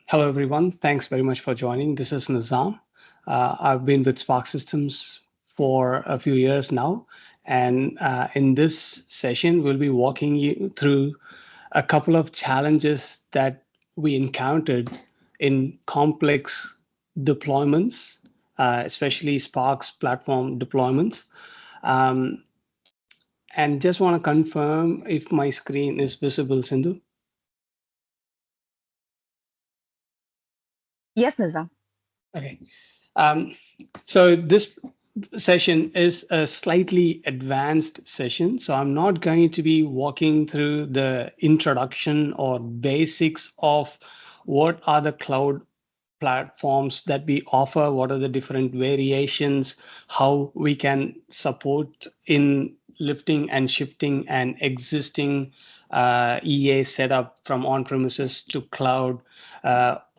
Hello, everyone. Thanks very much for joining. This is Nizam. I've been with Sparx Systems for a few years now. And in this session, we'll be walking you through a couple of challenges that we encountered in complex deployments, especially Sparx platform deployments. Um, and just want to confirm if my screen is visible, Sindhu. Yes, Nizam. Okay. Um, so this session is a slightly advanced session. So I'm not going to be walking through the introduction or basics of what are the cloud platforms that we offer, what are the different variations, how we can support in lifting and shifting an existing EA setup from on-premises to cloud,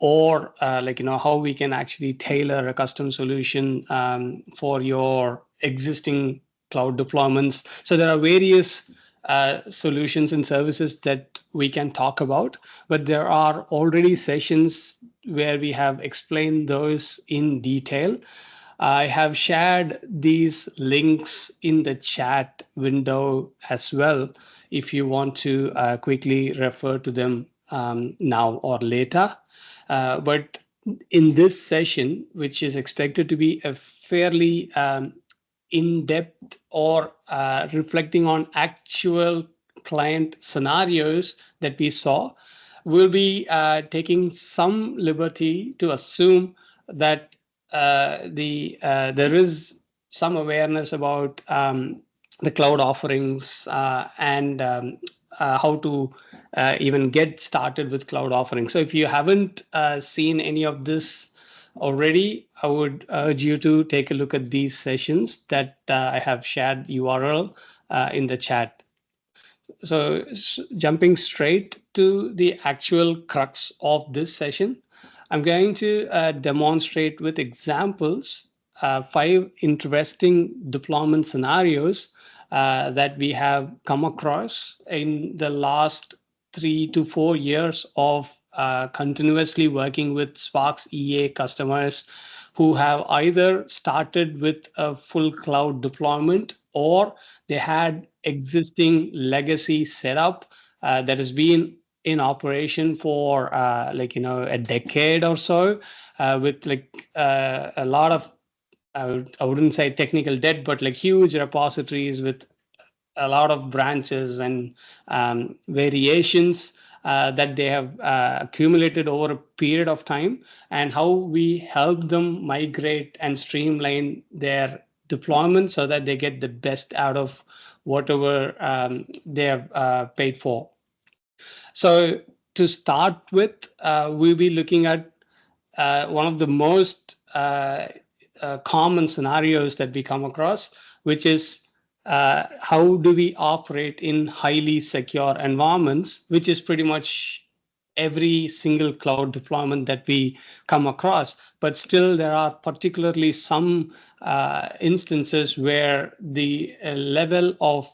or how we can actually tailor a custom solution for your existing cloud deployments. So there are various solutions and services that we can talk about, but there are already sessions where we have explained those in detail. I have shared these links in the chat window as well if you want to quickly refer to them now or later. But in this session, which is expected to be a fairly in-depth or reflecting on actual client scenarios that we saw, we'll be taking some liberty to assume that there is some awareness about the cloud offerings and how to even get started with cloud offerings. So if you haven't seen any of this already, I would urge you to take a look at these sessions that I have shared URL in the chat. So jumping straight to the actual crux of this session, I'm going to demonstrate with examples 5 interesting deployment scenarios that we have come across in the last 3 to 4 years of continuously working with Sparx EA customers who have either started with a full cloud deployment or they had existing legacy setup that has been in operation for a decade or so with a lot of I wouldn't say technical debt, but like huge repositories with a lot of branches and variations that they have accumulated over a period of time, and how we help them migrate and streamline their deployment so that they get the best out of whatever they have paid for. So to start with, we'll be looking at one of the most common scenarios that we come across, which is how do we operate in highly secure environments, which is pretty much every single cloud deployment that we come across. But still, there are particularly some instances where the level of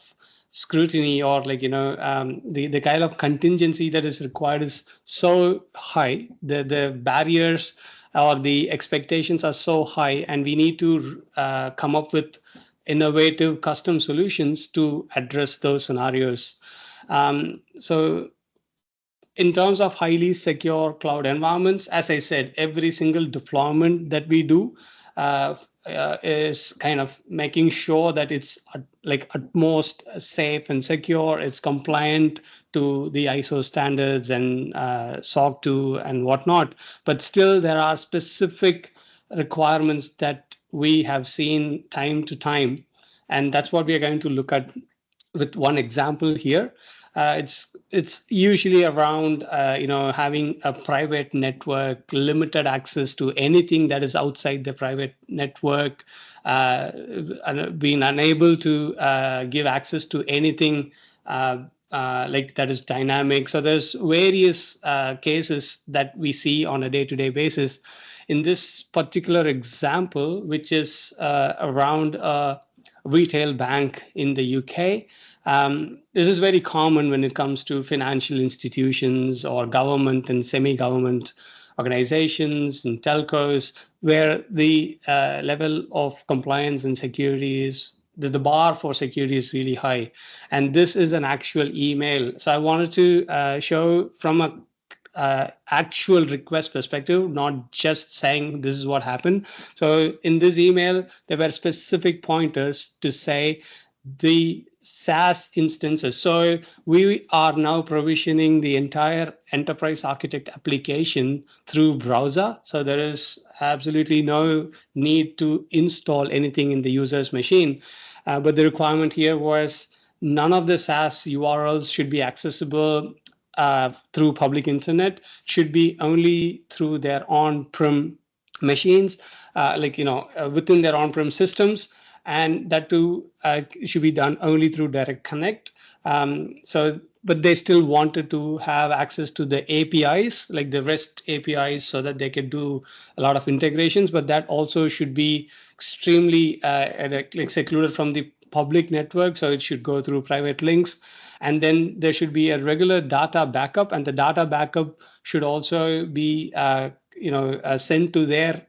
scrutiny or the kind of contingency that is required is so high, the barriers or the expectations are so high, and we need to come up with innovative custom solutions to address those scenarios. So in terms of highly secure cloud environments, as I said, every single deployment that we do is kind of making sure that it's at most safe and secure. It's compliant to the ISO standards and SOC 2 and whatnot. But still, there are specific requirements that we have seen time to time, and that's what we are going to look at with one example here. It's usually around having a private network, limited access to anything that is outside the private network, being unable to give access to anything that is dynamic. So there's various cases that we see on a day-to-day basis. In this particular example, which is around a retail bank in the UK. This is very common when it comes to financial institutions or government and semi-government organizations and telcos where the level of compliance and security is the bar for security is really high. And this is an actual email. So I wanted to show from a actual request perspective, not just saying this is what happened. So in this email, there were specific pointers to say the SaaS instances. So we are now provisioning the entire enterprise architect application through browser. So there is absolutely no need to install anything in the user's machine. But the requirement here was none of the SaaS URLs should be accessible through public internet, should be only through their on-prem machines, within their on-prem systems, and that too should be done only through direct connect. But they still wanted to have access to the APIs, like the REST APIs, so that they could do a lot of integrations. But that also should be extremely secluded from the public network, so it should go through private links. And then there should be a regular data backup, and the data backup should also be sent to their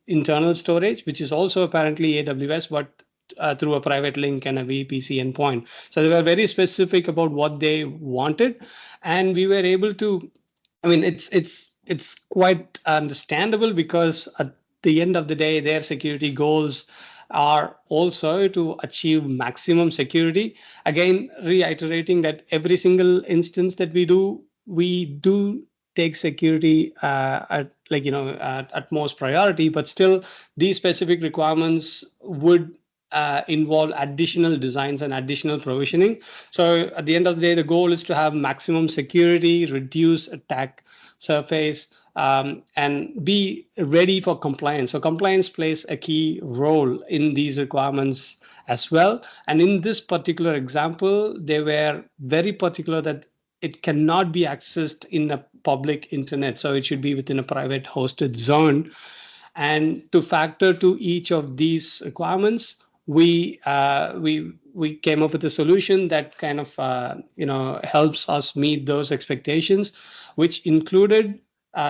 internal storage, which is also apparently AWS, but through a private link and a VPC endpoint. So they were very specific about what they wanted, and we were able to. I mean, it's quite understandable because at the end of the day, their security goals are also to achieve maximum security. Again, reiterating that every single instance that we do take security at utmost priority, but still these specific requirements would involve additional designs and additional provisioning. So at the end of the day, the goal is to have maximum security, reduce attack surface, and be ready for compliance. So compliance plays a key role in these requirements as well. And in this particular example, they were very particular that it cannot be accessed in a public internet. So it should be within a private hosted zone. And to factor to each of these requirements, we came up with a solution that kind of helps us meet those expectations, which included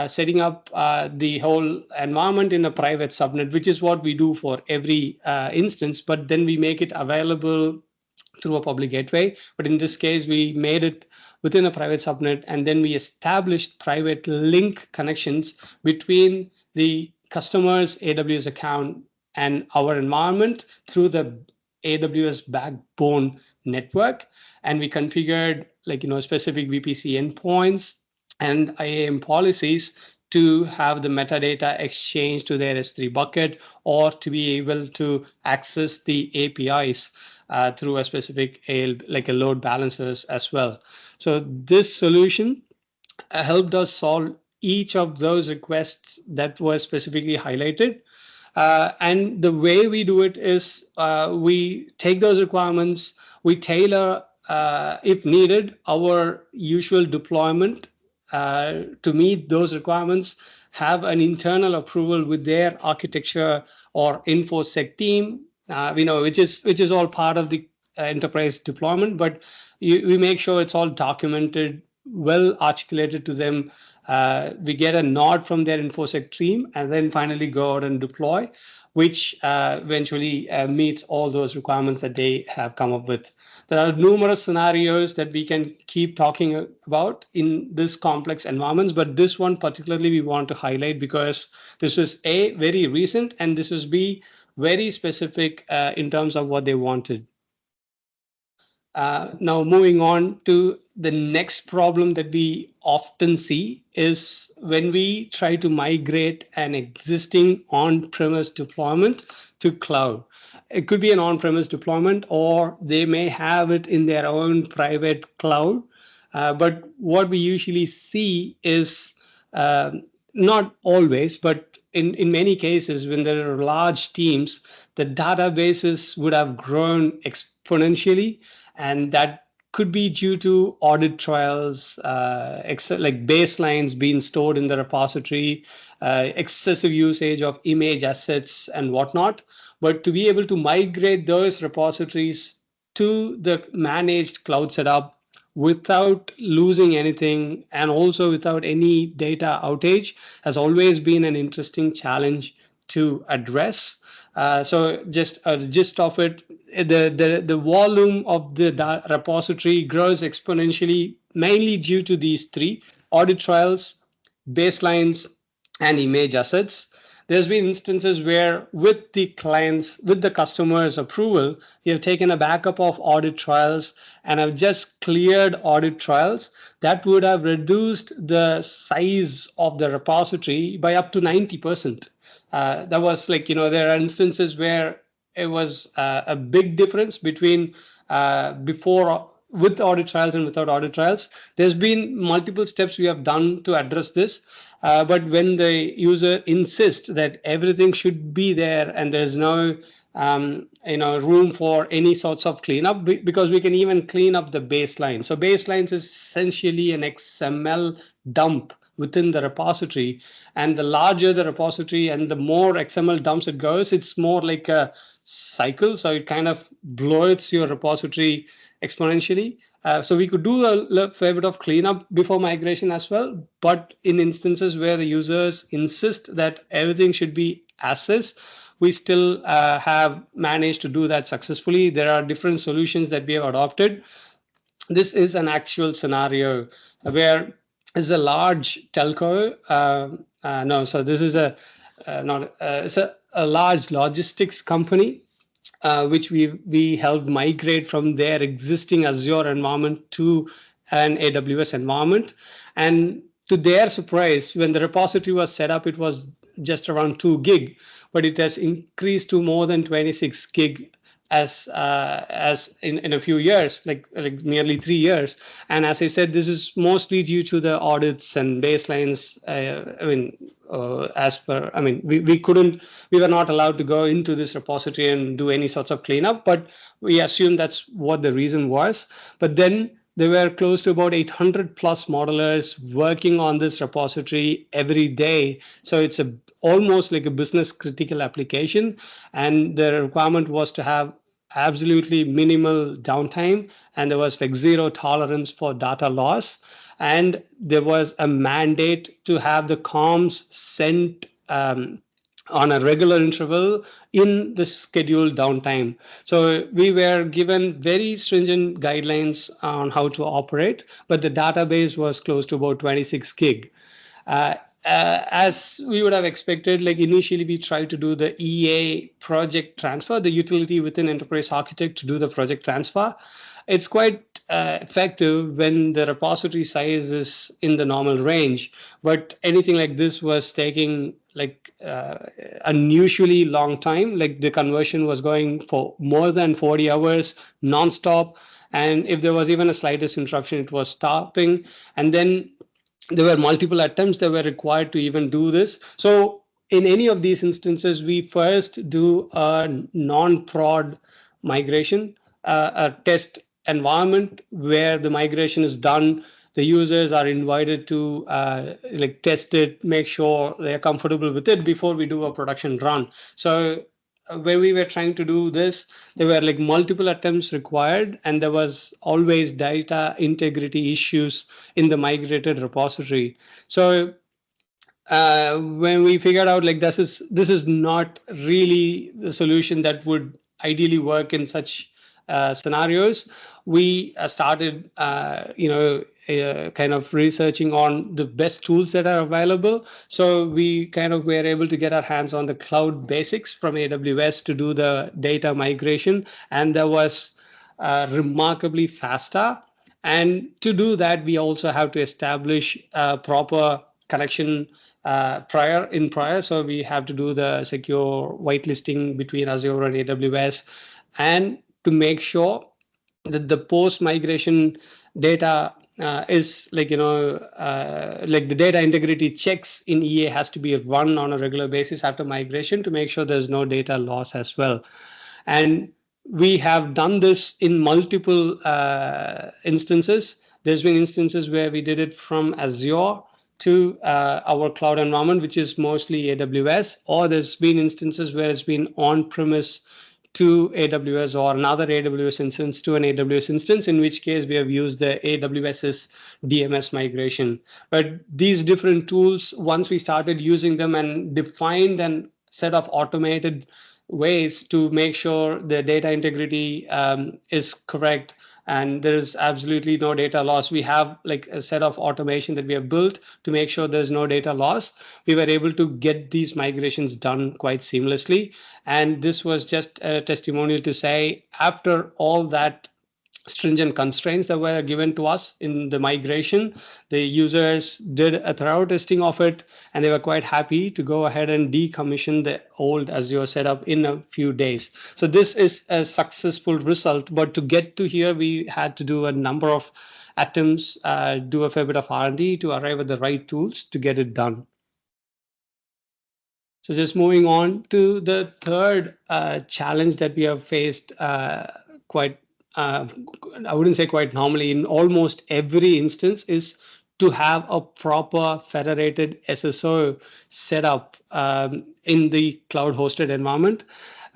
setting up the whole environment in a private subnet, which is what we do for every instance, but then we make it available through a public gateway. But in this case, we made it within a private subnet, and then we established private link connections between the customer's AWS account and our environment through the AWS backbone network. And we configured specific VPC endpoints and IAM policies to have the metadata exchange to their S3 bucket, or to be able to access the APIs through a specific like a load balancers as well. So this solution helped us solve each of those requests that were specifically highlighted. And the way we do it is we take those requirements, we tailor, if needed, our usual deployment to meet those requirements, have an internal approval with their architecture or InfoSec team, which is all part of the enterprise deployment. But we make sure it's all documented, well articulated to them. We get a nod from their InfoSec team, and then finally go out and deploy, which eventually meets all those requirements that they have come up with. There are numerous scenarios that we can keep talking about in this complex environments, but this one particularly we want to highlight because this was A, very recent, and this was B, very specific in terms of what they wanted. Now, moving on to the next problem that we often see is when we try to migrate an existing on-premise deployment to cloud. It could be an on-premise deployment, or they may have it in their own private cloud. But what we usually see is not always, but in many cases, when there are large teams, the databases would have grown exponentially, and that could be due to audit trials, like baselines being stored in the repository, excessive usage of image assets and whatnot. But to be able to migrate those repositories to the managed cloud setup without losing anything and also without any data outage has always been an interesting challenge to address. So just a gist of it, the volume of the repository grows exponentially, mainly due to these three: audit trials, baselines, and image assets. There's been instances where with the customer's approval, we have taken a backup of audit trials and have just cleared audit trials. That would have reduced the size of the repository by up to 90%. That was like, there are instances where it was a big difference between before with audit trials and without audit trials. There's been multiple steps we have done to address this. But when the user insists that everything should be there and there's no room for any sorts of cleanup, because we can even clean up the baseline. So baselines is essentially an XML dump within the repository, and the larger the repository and the more XML dumps it goes, it's more like a cycle. So it kind of bloats your repository exponentially. So we could do a fair bit of cleanup before migration as well. But in instances where the users insist that everything should be as is, we still have managed to do that successfully. There are different solutions that we have adopted. This is an actual scenario where is a large telco. No, so this is it's a large logistics company, which we helped migrate from their existing Azure environment to an AWS environment. And to their surprise, when the repository was set up, it was just around 2 gig, but it has increased to more than 26 gig as in a few years, like nearly 3 years. And as I said, this is mostly due to the audits and baselines. We were not allowed to go into this repository and do any sorts of cleanup, but we assume that's what the reason was. But then there were close to about 800 plus modelers working on this repository every day. So it's almost like a business critical application. And the requirement was to have absolutely minimal downtime, and there was like zero tolerance for data loss. And there was a mandate to have the comms sent on a regular interval in the scheduled downtime. So we were given very stringent guidelines on how to operate, but the database was close to about 26 gig. As we would have expected, like initially we tried to do the EA project transfer, the utility within Enterprise Architect to do the project transfer. It's quite effective when the repository size is in the normal range, but anything like this was taking like unusually long time. Like the conversion was going for more than 40 hours nonstop. And if there was even a slightest interruption, it was stopping. And then there were multiple attempts that were required to even do this. So in any of these instances, we first do a non-prod migration, a test environment where the migration is done. The users are invited to test it, make sure they're comfortable with it before we do a production run. So when we were trying to do this, there were like multiple attempts required, and there was always data integrity issues in the migrated repository. So when we figured out like this is not really the solution that would ideally work in such scenarios, we started kind of researching on the best tools that are available. So we kind of were able to get our hands on the cloud basics from AWS to do the data migration, and that was remarkably faster. And to do that, we also have to establish a proper connection prior. So we have to do the secure whitelisting between Azure and AWS, and to make sure that the post-migration data is like the data integrity checks in EA has to be run on a regular basis after migration to make sure there's no data loss as well. And we have done this in multiple instances. There's been instances where we did it from Azure to our cloud environment, which is mostly AWS, or there's been instances where it's been on-premise to AWS or another AWS instance to an AWS instance, in which case we have used the AWS's DMS migration. But these different tools, once we started using them and defined a set of automated ways to make sure the data integrity is correct and there is absolutely no data loss. We have like a set of automation that we have built to make sure there's no data loss. We were able to get these migrations done quite seamlessly. And this was just a testimonial to say, after all that stringent constraints that were given to us in the migration, the users did a thorough testing of it, and they were quite happy to go ahead and decommission the old Azure setup in a few days. So this is a successful result, but to get to here, we had to do a number of attempts, do a fair bit of R&D to arrive at the right tools to get it done. So just moving on to the third challenge that we have faced quite, I wouldn't say quite normally, in almost every instance, is to have a proper federated SSO set up in the cloud hosted environment.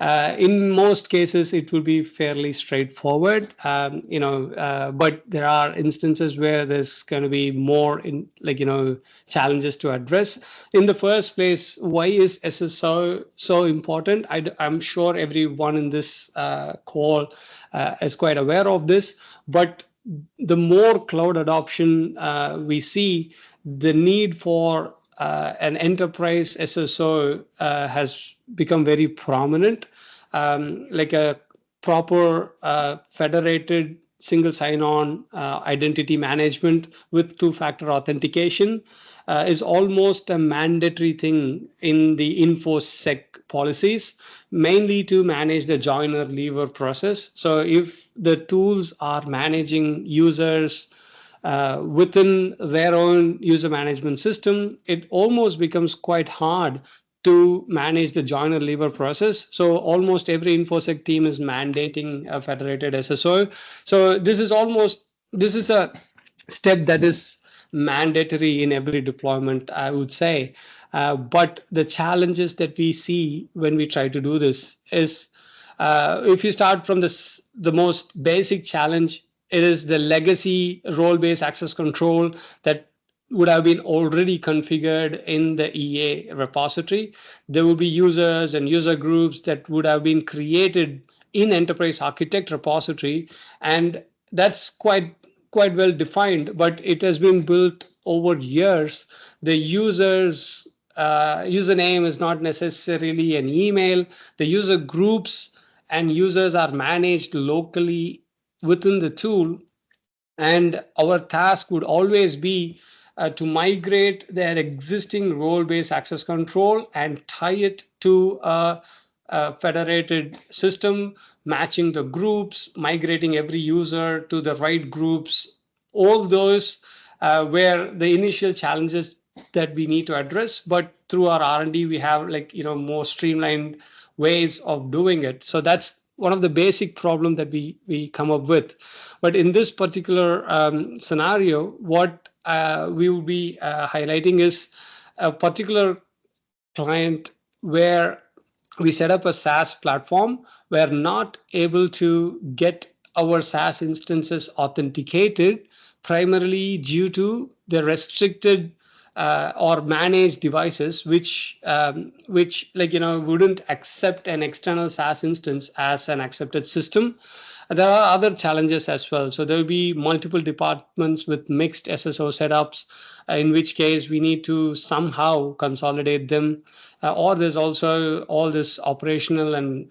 In most cases, it will be fairly straightforward, but there are instances where there's going to be more challenges to address. In the first place, why is SSO so important? I'm sure everyone in this call is quite aware of this, but the more cloud adoption we see, the need for an enterprise SSO has become very prominent. Like a proper federated single sign-on identity management with two-factor authentication is almost a mandatory thing in the InfoSec policies, mainly to manage the joiner leaver process. So if the tools are managing users within their own user management system, it almost becomes quite hard to manage the joiner leaver process. So almost every InfoSec team is mandating a federated SSO. So this is a step that is mandatory in every deployment, I would say. But the challenges that we see when we try to do this is, if you start from the most basic challenge, it is the legacy role-based access control that would have been already configured in the EA repository. There will be users and user groups that would have been created in Enterprise Architect repository, and that's quite well defined, but it has been built over years. The user's username is not necessarily an email. The user groups and users are managed locally within the tool, and our task would always be to migrate their existing role-based access control and tie it to a federated system, matching the groups, migrating every user to the right groups. All those were the initial challenges that we need to address, but through our R&D, we have more streamlined ways of doing it. So that's one of the basic problems that we come up with. But in this particular scenario, what we will be highlighting is a particular client where we set up a SaaS platform. We're not able to get our SaaS instances authenticated, primarily due to the restricted or managed devices, which wouldn't accept an external SaaS instance as an accepted system. There are other challenges as well. So there will be multiple departments with mixed SSO setups, in which case we need to somehow consolidate them. Or there's also all this operational and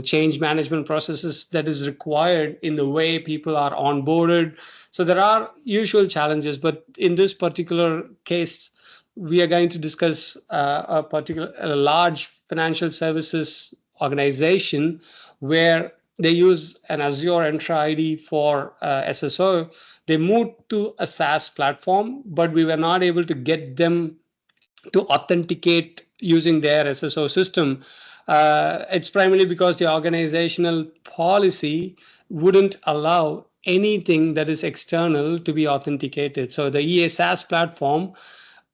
change management processes that is required in the way people are onboarded. So there are usual challenges, but in this particular case, we are going to discuss a large financial services organization where they use an Azure Entra ID for SSO. They moved to a SaaS platform, but we were not able to get them to authenticate using their SSO system. It's primarily because the organizational policy wouldn't allow anything that is external to be authenticated. So the EA SaaS platform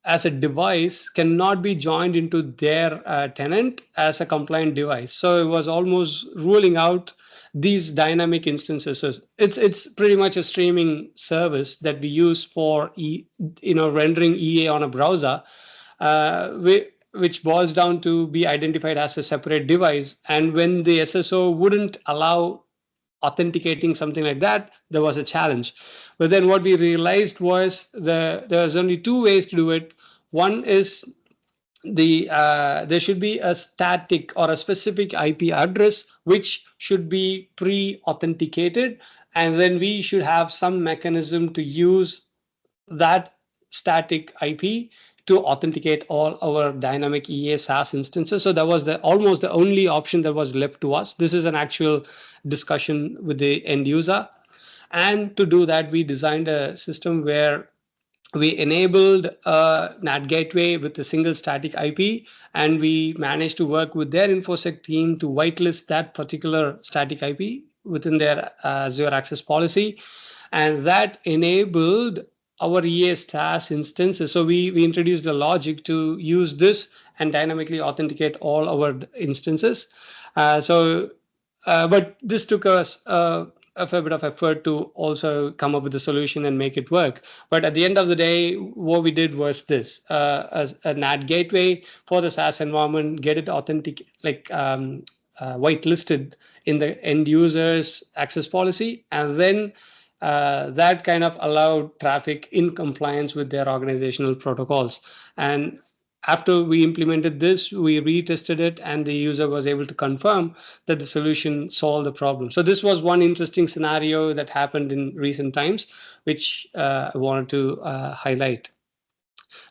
as a device cannot be joined into their tenant as a compliant device. So it was almost ruling out these dynamic instances. So it's pretty much a streaming service that we use for rendering EA on a browser, which boils down to be identified as a separate device. And when the SSO wouldn't allow authenticating something like that, there was a challenge. But then what we realized was there's only two ways to do it. One is there should be a static or a specific IP address which should be pre-authenticated, and then we should have some mechanism to use that static IP to authenticate all our dynamic EA SaaS instances. So that was almost the only option that was left to us. This is an actual discussion with the end user. And to do that, we designed a system where we enabled a NAT gateway with a single static IP, and we managed to work with their InfoSec team to whitelist that particular static IP within their Azure Access policy. And that enabled our EA SaaS instances. So we introduced a logic to use this and dynamically authenticate all our instances. But this took us a fair bit of effort to also come up with a solution and make it work. But at the end of the day, what we did was this: as a NAT gateway for the SaaS environment, get it authentic, whitelisted in the end user's access policy, and then that kind of allowed traffic in compliance with their organizational protocols. And after we implemented this, we retested it, and the user was able to confirm that the solution solved the problem. So this was one interesting scenario that happened in recent times, which I wanted to highlight.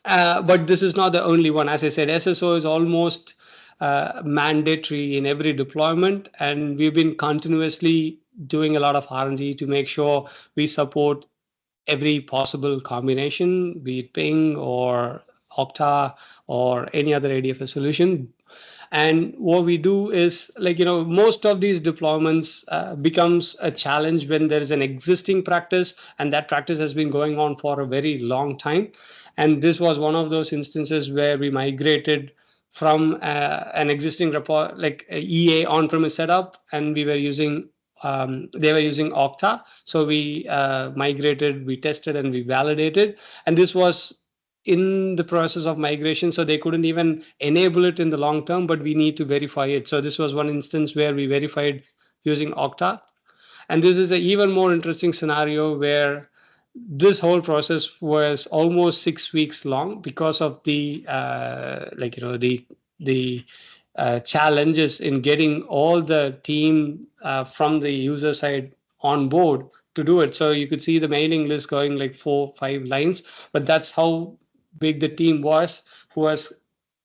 But this is not the only one. As I said, SSO is almost mandatory in every deployment, and we've been continuously doing a lot of R&D to make sure we support every possible combination, be it Ping or Okta or any other ADFS solution. And what we do is, most of these deployments becomes a challenge when there is an existing practice, and that practice has been going on for a very long time. And this was one of those instances where we migrated from an existing EA on-premise setup, and they were using Okta. So we migrated, we tested, and we validated. And this was in the process of migration, so they couldn't even enable it in the long term, but we need to verify it. So this was one instance where we verified using Okta. And this is an even more interesting scenario where this whole process was almost 6 weeks long because of the challenges in getting all the team from the user side on board to do it. So you could see the mailing list going like 4-5 lines, but that's how big the team was who was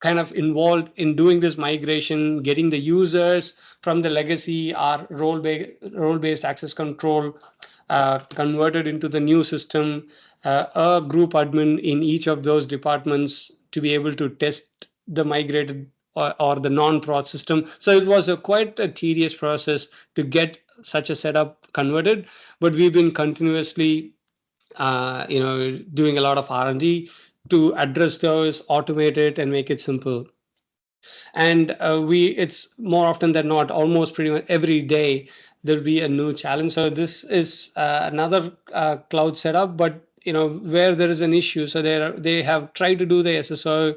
kind of involved in doing this migration, getting the users from the legacy or role-based access control converted into the new system, a group admin in each of those departments to be able to test the migrated or the non-prod system. So it was quite a tedious process to get such a setup converted, but we've been continuously doing a lot of R&D to address those, automate it, and make it simple. And it's more often than not, almost pretty much every day, there'll be a new challenge. So this is another cloud setup, but where there is an issue. So they have tried to do the SSO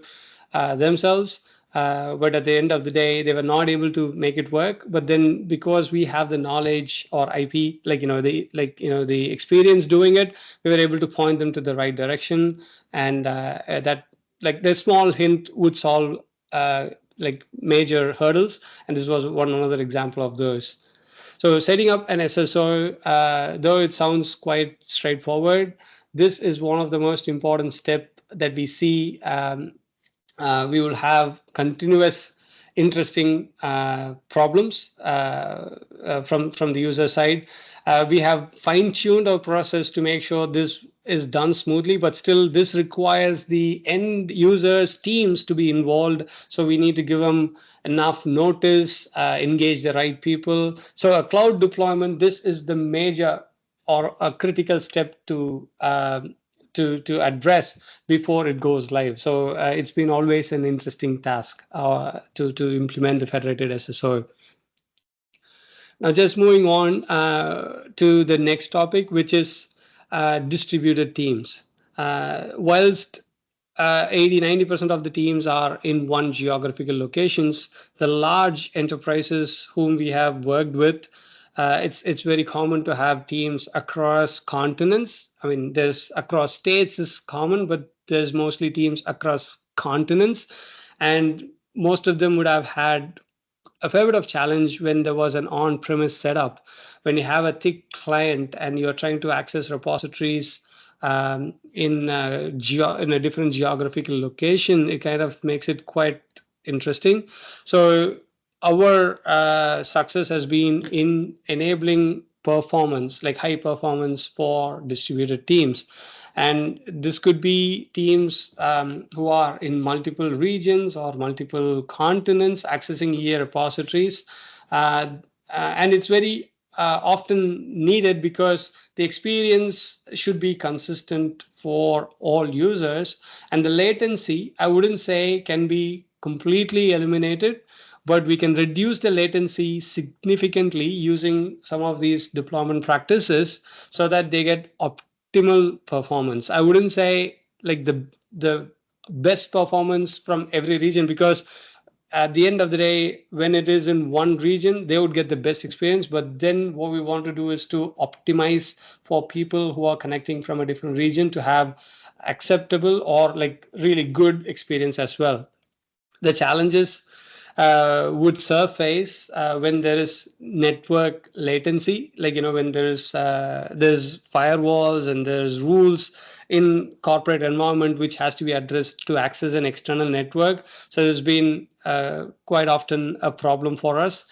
themselves, but at the end of the day, they were not able to make it work. But then, because we have the knowledge or IP, the experience doing it, we were able to point them to the right direction, and that the small hint would solve major hurdles. And this was one another example of those. So setting up an SSO, though it sounds quite straightforward, this is one of the most important steps that we see. We will have continuous interesting problems from the user side. We have fine-tuned our process to make sure this is done smoothly, but still this requires the end users teams to be involved. So we need to give them enough notice, engage the right people. So a cloud deployment, this is the major or a critical step to to address before it goes live. So it's been always an interesting task to implement the federated SSO. Now, just moving on to the next topic, which is distributed teams. Whilst 80-90% of the teams are in one geographical locations, the large enterprises whom we have worked with, it's very common to have teams across continents. I mean, there's across states is common, but there's mostly teams across continents, and most of them would have had a fair bit of challenge when there was an on-premise setup. When you have a thick client and you're trying to access repositories in a different geographical location, it kind of makes it quite interesting. So our success has been in enabling performance, like high performance for distributed teams. And this could be teams who are in multiple regions or multiple continents accessing EA repositories. And it's very often needed because the experience should be consistent for all users. And the latency, I wouldn't say can be completely eliminated, but we can reduce the latency significantly using some of these deployment practices so that they get optimal performance. I wouldn't say like the best performance from every region, because at the end of the day, when it is in one region, they would get the best experience. But then what we want to do is to optimize for people who are connecting from a different region to have acceptable or like really good experience as well. The challenges would surface when there is network latency, like when there's firewalls and there's rules in corporate environment which has to be addressed to access an external network. So there's been quite often a problem for us,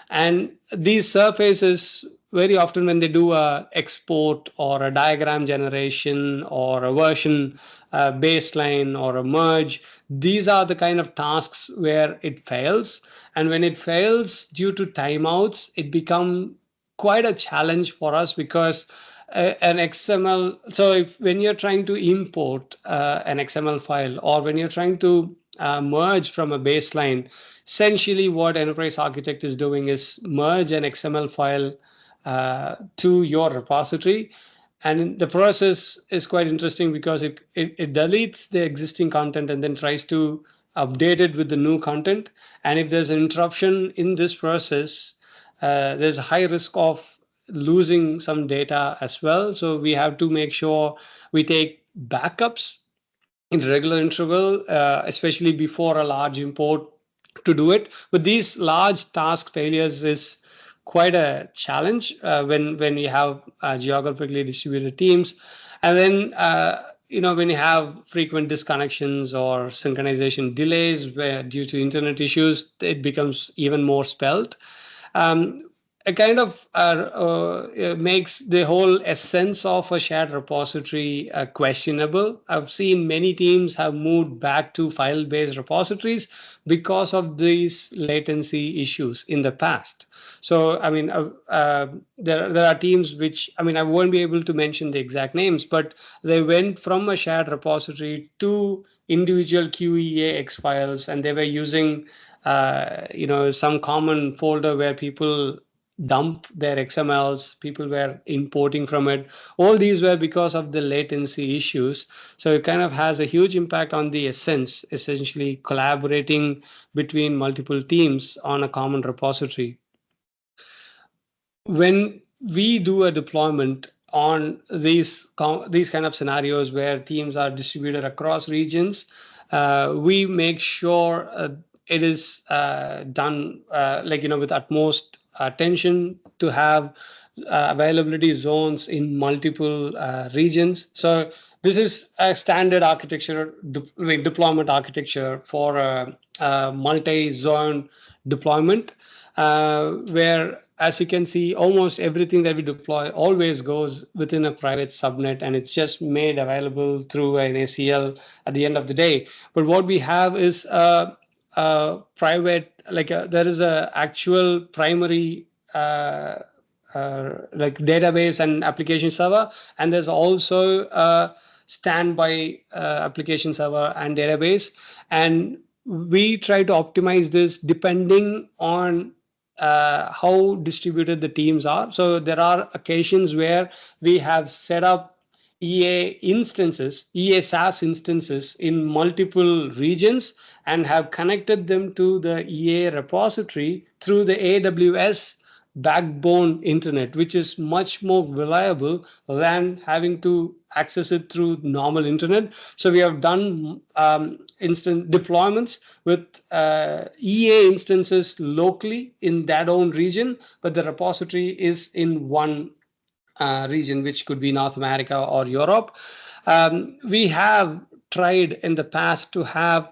and these surfaces very often when they do a export or a diagram generation or a version baseline or a merge, these are the kind of tasks where it fails. And when it fails due to timeouts, it becomes quite a challenge for us, because an XML, so if when you're trying to import an XML file, or when you're trying to merge from a baseline, essentially what enterprise architect is doing is merge an XML file to your repository. And the process is quite interesting because it deletes the existing content and then tries to update it with the new content. And if there's an interruption in this process, there's a high risk of losing some data as well. So we have to make sure we take backups in regular interval, especially before a large import to do it. But these large task failures is quite a challenge when you have geographically distributed teams. And then when you have frequent disconnections or synchronization delays where due to internet issues, it becomes even more spelt. It kind of makes the whole essence of a shared repository questionable. I've seen many teams have moved back to file-based repositories because of these latency issues in the past. So, I mean, there are teams which, I mean, I won't be able to mention the exact names, but they went from a shared repository to individual QEAX files, and they were using, some common folder where people dump their XMLs, people were importing from it. All these were because of the latency issues. So it kind of has a huge impact on the essence, essentially collaborating between multiple teams on a common repository. When we do a deployment on these kind of scenarios where teams are distributed across regions, we make sure it is done with utmost attention to have availability zones in multiple regions. So this is a standard architecture, deployment architecture for a multi-zone deployment, where, as you can see, almost everything that we deploy always goes within a private subnet, and it's just made available through an ACL at the end of the day. But what we have is a private, there is a actual primary database and application server, and there's also a standby application server and database. And we try to optimize this depending on how distributed the teams are. So there are occasions where we have set up EA SaaS instances in multiple regions and have connected them to the EA repository through the AWS backbone internet, which is much more reliable than having to access it through normal internet. So we have done instant deployments with EA instances locally in that own region, but the repository is in one region, which could be North America or Europe. We have tried in the past to have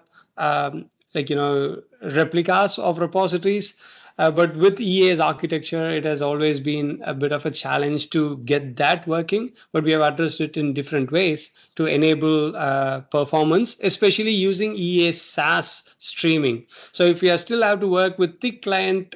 replicas of repositories, but with EA's architecture, it has always been a bit of a challenge to get that working. But we have addressed it in different ways to enable performance, especially using EA SaaS streaming. So if we are still have to work with thick client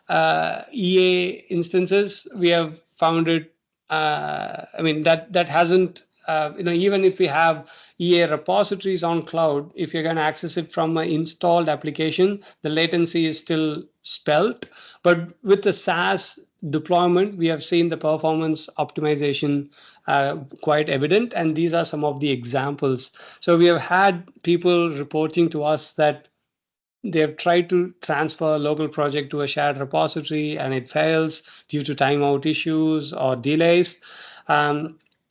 EA instances, we have found it. That hasn't. Even if we have EA repositories on cloud, if you're going to access it from an installed application, the latency is still spelt. But with the SaaS deployment, we have seen the performance optimization quite evident, and these are some of the examples. So we have had people reporting to us that they have tried to transfer a local project to a shared repository and it fails due to timeout issues or delays.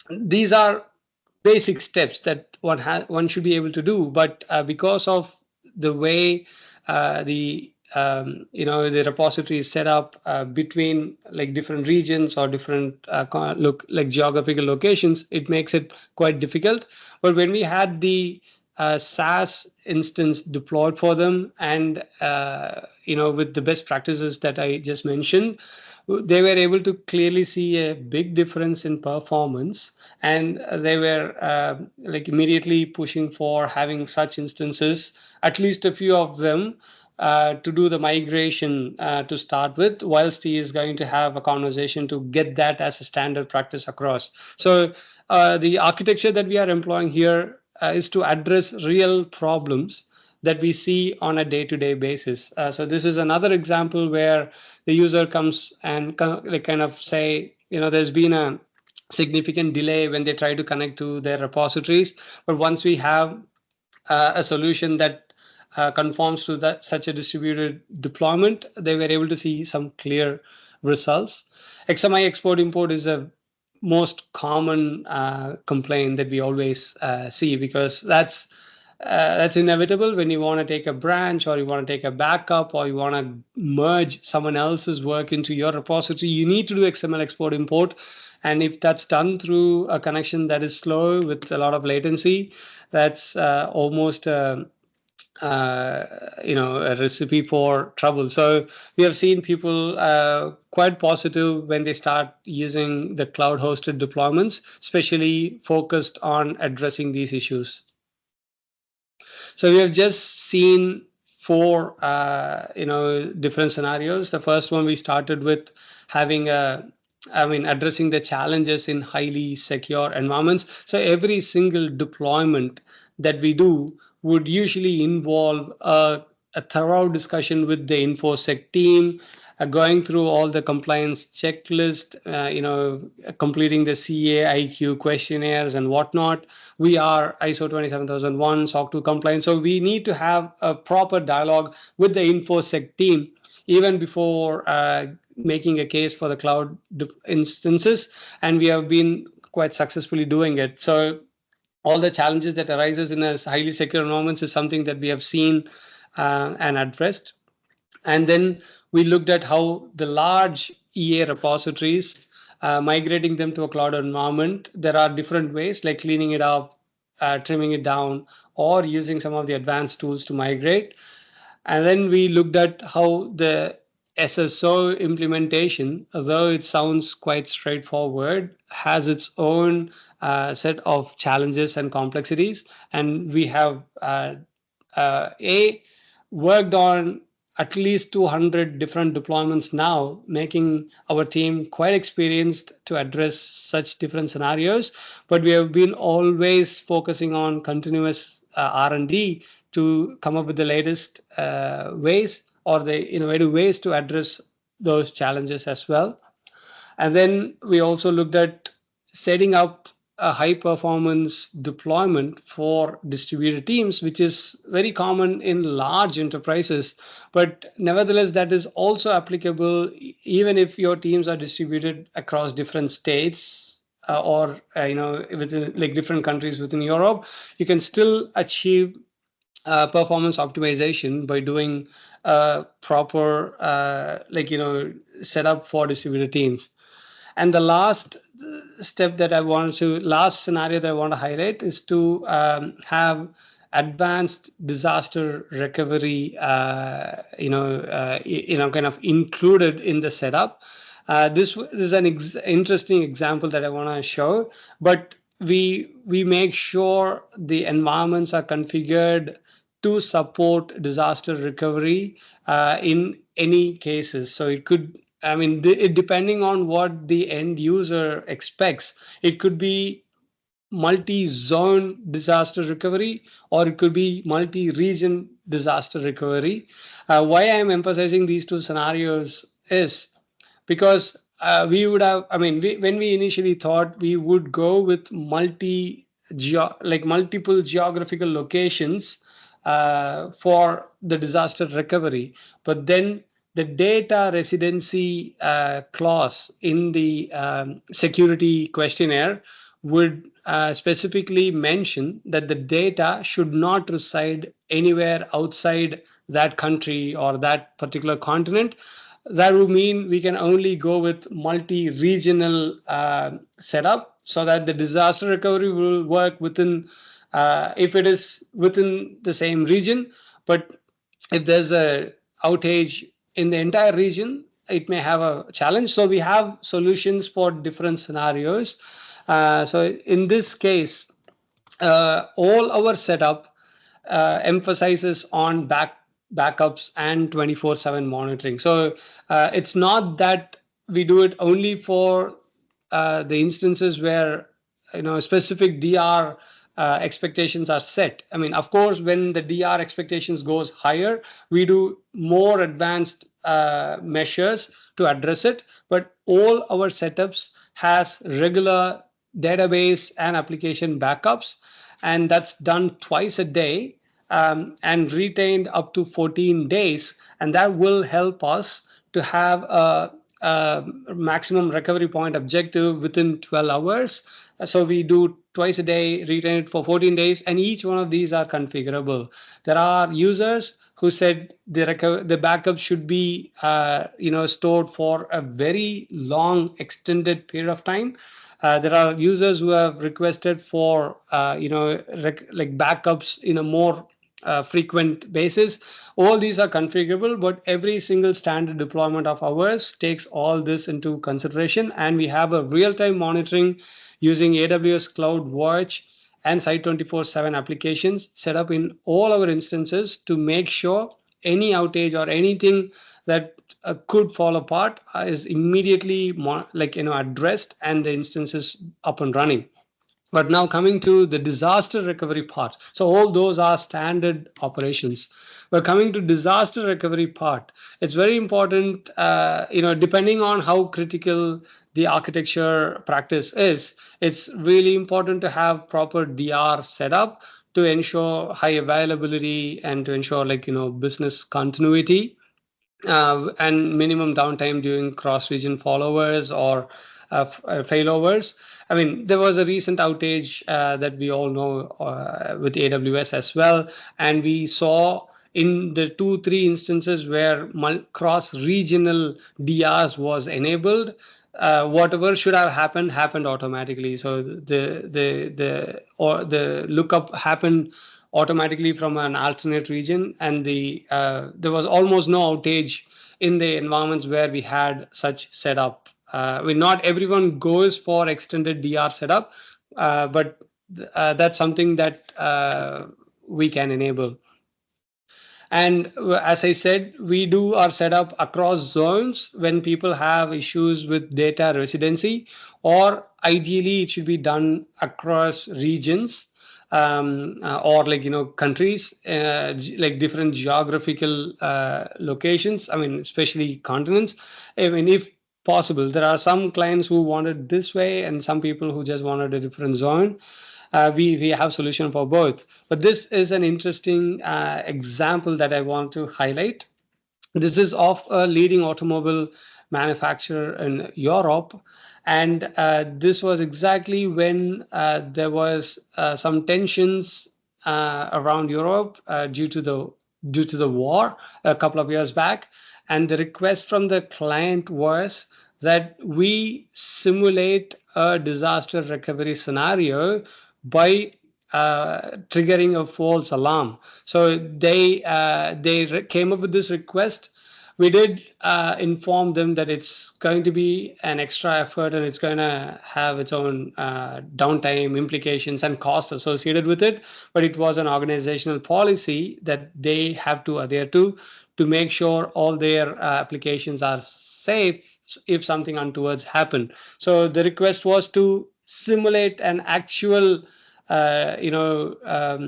These are basic steps that one should be able to do, but because of the way the repository is set up between like different regions or different geographical locations, it makes it quite difficult. But when we had the SaaS instance deployed for them, and with the best practices that I just mentioned, they were able to clearly see a big difference in performance, and they were immediately pushing for having such instances, at least a few of them, to do the migration to start with, whilst he is going to have a conversation to get that as a standard practice across. So the architecture that we are employing here is to address real problems that we see on a day-to-day basis. So this is another example where the user comes and kind of say, there's been a significant delay when they try to connect to their repositories. But once we have a solution that conforms to that such a distributed deployment, they were able to see some clear results. XMI export import is a most common complaint that we always see, because that's inevitable when you want to take a branch or you want to take a backup or you want to merge someone else's work into your repository. You need to do XML export import. And if that's done through a connection that is slow with a lot of latency, that's almost a recipe for trouble. So we have seen people quite positive when they start using the cloud hosted deployments, especially focused on addressing these issues. So we have just seen four different scenarios. The first one, we started with having addressing the challenges in highly secure environments. So every single deployment that we do would usually involve a thorough discussion with the InfoSec team, going through all the compliance checklist, completing the CAIQ questionnaires and whatnot. We are ISO 27001, SOC 2 compliant. So we need to have a proper dialogue with the InfoSec team even before making a case for the cloud instances. And we have been quite successfully doing it. So all the challenges that arises in a highly secure environments is something that we have seen and addressed. And then we looked at how the large EA repositories, migrating them to a cloud environment, there are different ways, like cleaning it up, trimming it down, or using some of the advanced tools to migrate. And then we looked at how the SSO implementation, although it sounds quite straightforward, has its own set of challenges and complexities. And we have worked on at least 200 different deployments now, making our team quite experienced to address such different scenarios. But we have been always focusing on continuous R&D to come up with the latest ways or the innovative ways to address those challenges as well. And then we also looked at setting up a high performance deployment for distributed teams, which is very common in large enterprises. But nevertheless, that is also applicable even if your teams are distributed across different states or within like different countries within Europe. You can still achieve performance optimization by doing proper setup for distributed teams. And the last scenario that I want to highlight is to have advanced disaster recovery, kind of included in the setup. This is an interesting example that I want to show, but we make sure the environments are configured to support disaster recovery in any cases. So it could, I mean, depending on what the end user expects, it could be multi-zone disaster recovery or it could be multi-region disaster recovery. Why I'm emphasizing these two scenarios is because we would have, I mean, when we initially thought we would go with multiple geographical locations for the disaster recovery, but then the data residency clause in the security questionnaire would specifically mention that the data should not reside anywhere outside that country or that particular continent. That would mean we can only go with multi-regional setup so that the disaster recovery will work within, if it is within the same region. But if there's a outage in the entire region, it may have a challenge. So we have solutions for different scenarios. So in this case, all our setup emphasizes on backups and 24/7 monitoring. So it's not that we do it only for the instances where specific DR expectations are set. I mean, of course, when the DR expectations goes higher, we do more advanced measures to address it. But all our setups has regular database and application backups, and that's done twice a day and retained up to 14 days. And that will help us to have a maximum recovery point objective within 12 hours. So we do twice a day, retain it for 14 days, and each one of these are configurable. There are users who said the backup should be stored for a very long extended period of time. There are users who have requested for backups in a more frequent basis. All these are configurable, but every single standard deployment of ours takes all this into consideration, and we have a real-time monitoring using AWS Cloud Watch and Site 24/7 applications set up in all our instances to make sure any outage or anything that could fall apart is immediately addressed and the instance is up and running. But now coming to the disaster recovery part. So all those are standard operations. But coming to disaster recovery part, it's very important, depending on how critical the architecture practice is, it's really important to have proper DR set up to ensure high availability and to ensure business continuity and minimum downtime during cross-region followers or failovers. I mean, there was a recent outage that we all know with AWS as well, and we saw in the 2-3 instances where cross-regional DRs was enabled, whatever should have happened automatically. So the lookup happened automatically from an alternate region, and there was almost no outage in the environments where we had such setup. Not everyone goes for extended DR setup, but that's something that we can enable. And as I said, we do our setup across zones when people have issues with data residency, or ideally it should be done across regions, or like countries, like different geographical locations. I mean, especially continents. I mean, if possible, there are some clients who wanted this way, and some people who just wanted a different zone. We have solution for both. But this is an interesting example that I want to highlight. This is of a leading automobile manufacturer in Europe, and this was exactly when there was some tensions around Europe due to the war a couple of years back, and the request from the client was that we simulate a disaster recovery scenario by triggering a false alarm. So they came up with this request. We did inform them that it's going to be an extra effort and it's going to have its own downtime implications and cost associated with it. But it was an organizational policy that they have to adhere to make sure all their applications are safe if something untowards happen. So the request was to simulate an actual DR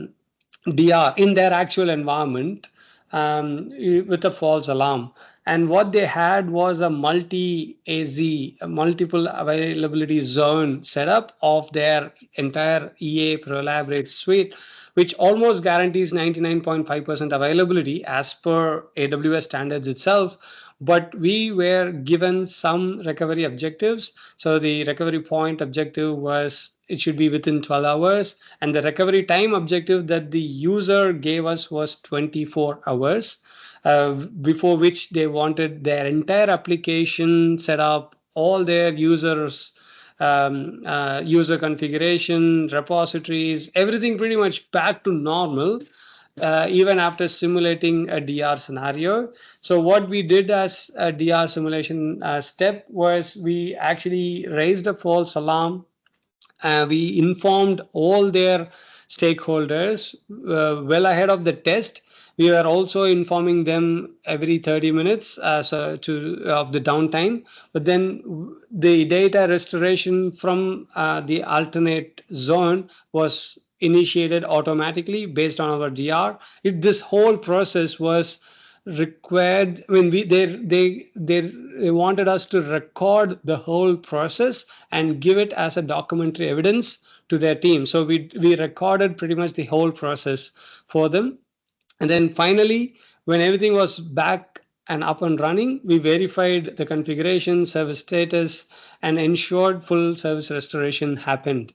in their actual environment, with a false alarm. And what they had was a multi-AZ, a multiple availability zone setup of their entire EA Prolaborate suite, which almost guarantees 99.5% availability as per AWS standards itself. But we were given some recovery objectives. So the recovery point objective was it should be within 12 hours. And the recovery time objective that the user gave us was 24 hours, before which they wanted their entire application set up, all their users, user configuration, repositories, everything pretty much back to normal, even after simulating a DR scenario. So what we did as a DR simulation step was we actually raised a false alarm. We informed all their stakeholders well ahead of the test. We were also informing them every 30 minutes of the downtime. But then the data restoration from the alternate zone was initiated automatically based on our DR. This whole process was required. I mean, they wanted us to record the whole process and give it as a documentary evidence to their team. So we recorded pretty much the whole process for them. And then finally, when everything was back and up and running, we verified the configuration, service status, and ensured full service restoration happened.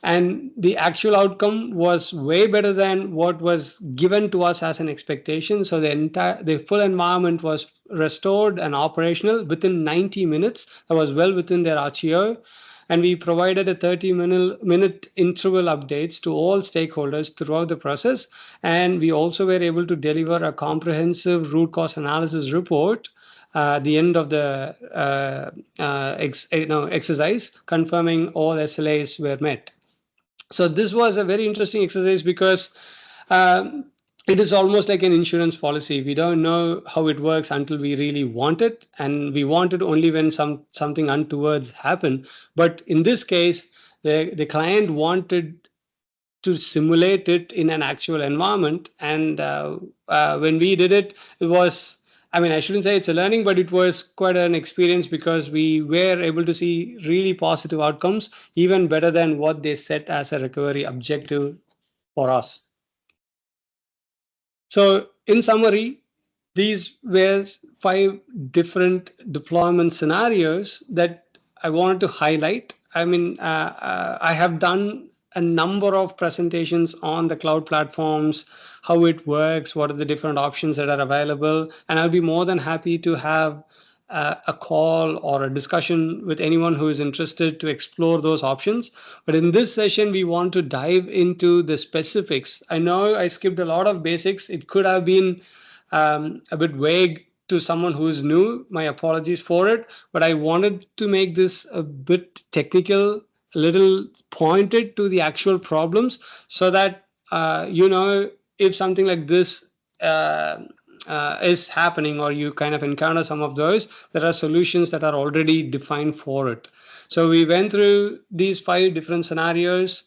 And the actual outcome was way better than what was given to us as an expectation. So the full environment was restored and operational within 90 minutes. That was well within their RTO. And we provided a 30-minute interval updates to all stakeholders throughout the process. And we also were able to deliver a comprehensive root cause analysis report the end of the exercise, confirming all SLAs were met. So this was a very interesting exercise because it is almost like an insurance policy. We don't know how it works until we really want it, and we want it only when something untowards happen. But in this case, the client wanted to simulate it in an actual environment, and when we did it, it was, I mean, I shouldn't say it's a learning, but it was quite an experience because we were able to see really positive outcomes, even better than what they set as a recovery objective for us. So in summary, these were 5 different deployment scenarios that I wanted to highlight. I mean, I have done a number of presentations on the cloud platforms, how it works, what are the different options that are available, and I'll be more than happy to have a call or a discussion with anyone who is interested to explore those options. But in this session, we want to dive into the specifics. I know I skipped a lot of basics. It could have been a bit vague to someone who is new. My apologies for it, but I wanted to make this a bit technical, a little pointed to the actual problems, so that if something like this is happening, or you kind of encounter some of those, there are solutions that are already defined for it. So we went through these 5 different scenarios,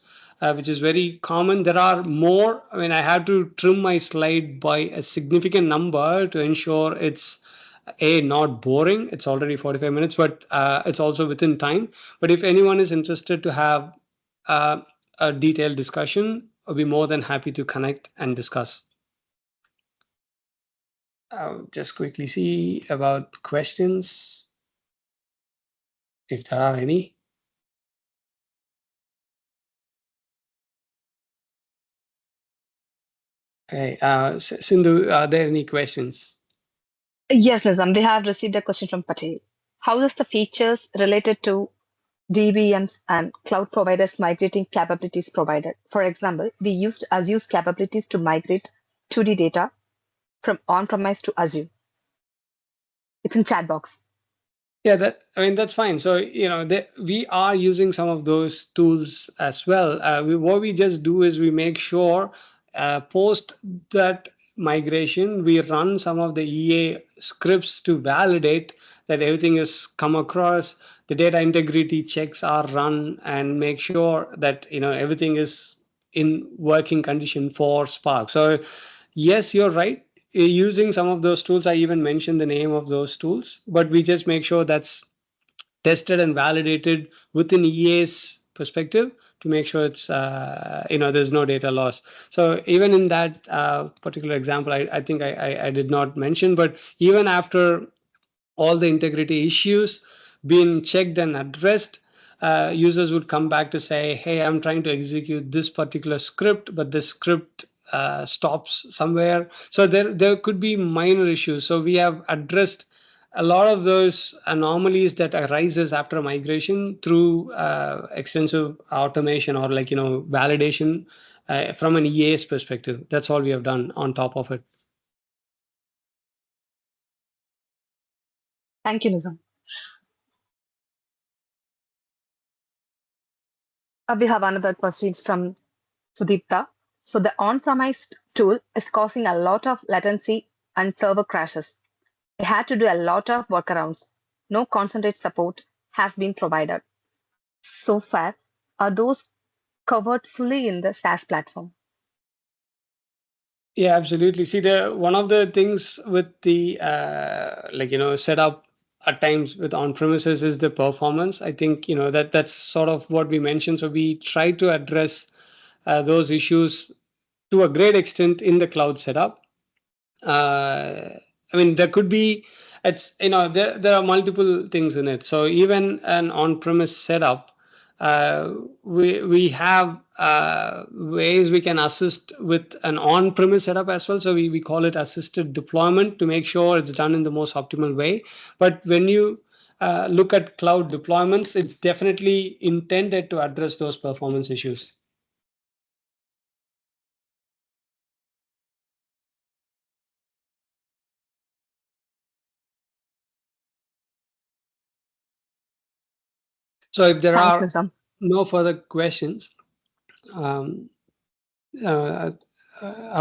which is very common. There are more. I mean, I had to trim my slide by a significant number to ensure it's not boring. It's already 45 minutes, but it's also within time. But if anyone is interested to have uh, a detailed discussion, I'll be more than happy to connect and discuss. I'll just quickly see about questions, if there are any. Okay, Sindhu, are there any questions? Yes, Nizam, we have received a question from Patel. How does the features related to DBMs and cloud providers migrating capabilities provided? For example, we used Azure's capabilities to migrate 2D data from on-premise to Azure. It's in chat box. Yeah, that's fine. So we are using some of those tools as well. What we just do is we make sure post that migration, we run some of the EA scripts to validate that everything is come across. The data integrity checks are run and make sure that everything is in working condition for Spark. So yes, you're right. Using some of those tools, I even mentioned the name of those tools, but we just make sure that's tested and validated within EA's perspective to make sure it's there's no data loss. So even in that particular example, I think I did not mention, but even after all the integrity issues being checked and addressed, users would come back to say, hey, I'm trying to execute this particular script, but this script stops somewhere. So there could be minor issues. So we have addressed a lot of those anomalies that arises after migration through extensive automation, or validation from an EA's perspective. That's all we have done on top of it. Thank you, Nizam. We have another question from Sudipta. So the on-premise tool is causing a lot of latency and server crashes. We had to do a lot of workarounds. No concentrate support has been provided. So far, are those covered fully in the SaaS platform? Yeah, absolutely. See, the one of the things with the setup at times with on premises is the performance. I think that's sort of what we mentioned. So we try to address those issues to a great extent in the cloud setup. I mean, there could be, there are multiple things in it. So even an on-premise setup, we have ways we can assist with an on-premise setup as well. So we call it assisted deployment to make sure it's done in the most optimal way. But when you look at cloud deployments, it's definitely intended to address those performance issues. So if there are no further questions, um, I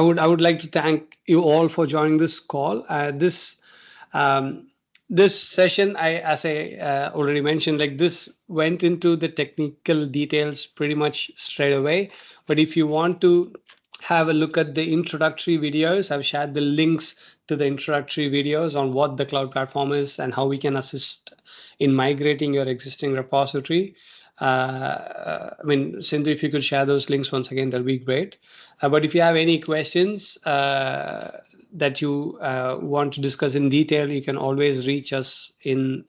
would like to thank you all for joining this call. Um, this session, as I already mentioned, like this went into the technical details pretty much straight away. But if you want to have a look at the introductory videos, I've shared the links to the introductory videos on what the cloud platform is and how we can assist in migrating your existing repository. I mean, Sindhu, if you could share those links once again, that'll be great. But if you have any questions that you want to discuss in detail, you can always reach us in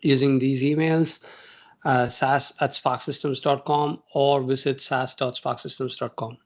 using these emails, sas@sparxsystems.com, or visit sas.sparxsystems.com.